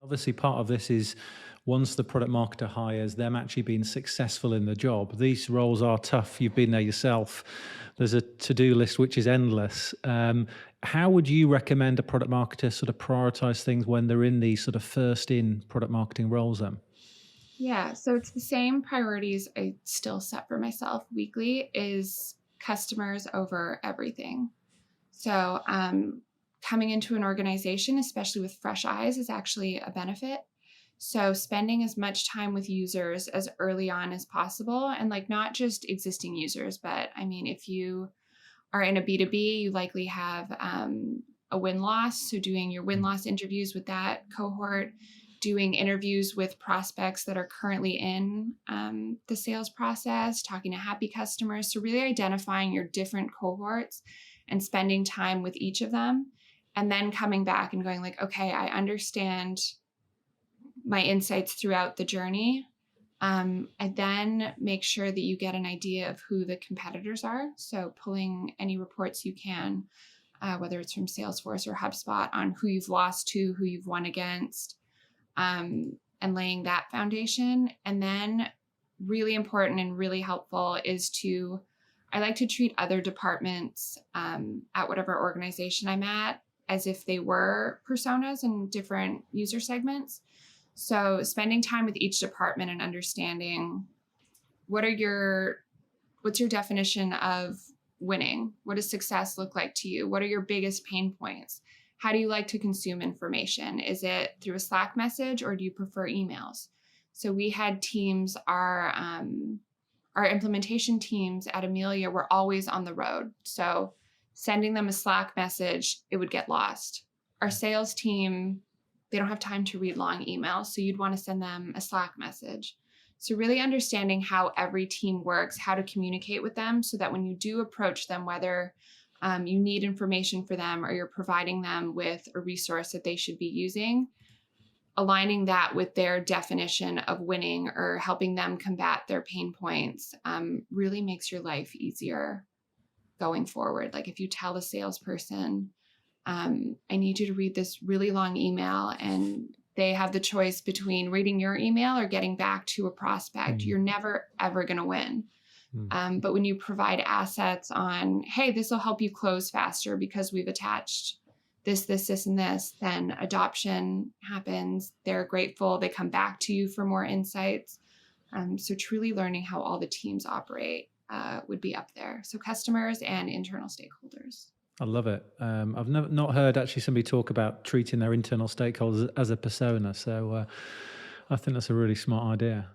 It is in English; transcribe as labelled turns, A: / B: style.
A: Obviously, part of this is once the product marketer hires, them actually being successful in the job. These roles are tough. You've been there yourself. There's a to-do list which is endless. How would you recommend a product marketer sort of prioritize things when they're in these sort of first in product marketing roles then?
B: Yeah, so it's the same priorities I still set for myself weekly is customers over everything. So, coming into an organization, especially with fresh eyes, is actually a benefit. So, spending as much time with users as early on as possible, and like not just existing users, but I mean, if you are in a B2B, you likely have a win loss. So, doing your win
A: Mm.
B: loss interviews with that cohort, doing interviews with prospects that are currently in the sales process, talking to happy customers. So, really identifying your different cohorts and spending time with each of them. And then coming back and going, like, okay, I understand my insights throughout the journey. I then make sure that you get an idea of who the competitors are. So pulling any reports you can, whether it's from Salesforce or HubSpot, on who you've lost to, who you've won against, and laying that foundation. And then, really important and really helpful is I like to treat other departments at whatever organization I'm at as if they were personas in different user segments. So spending time with each department and understanding what are your what's your definition of winning? What does success look like to you? What are your biggest pain points? How do you like to consume information? Is it through a Slack message or do you prefer emails? So we had teams, our implementation teams at Amelia were always on the road. So sending them a Slack message, it would get lost. Our sales team, they don't have time to read long emails. So you'd want to send them a Slack message. So really understanding how every team works, how to communicate with them so that when you do approach them, whether you need information for them or you're providing them with a resource that they should be using, aligning that with their definition of winning or helping them combat their pain points really makes your life easier going forward. Like if you tell the salesperson, I need you to read this really long email, and they have the choice between reading your email or getting back to a prospect,
A: Mm.
B: you're never, ever going to win.
A: Mm.
B: But when you provide assets on, hey, this will help you close faster because we've attached this, and this, then adoption happens. They're grateful. They come back to you for more insights. So truly learning how all the teams operate would be up there. So customers and internal stakeholders.
A: I love it. I've never not heard actually somebody talk about treating their internal stakeholders as a persona. So I think that's a really smart idea.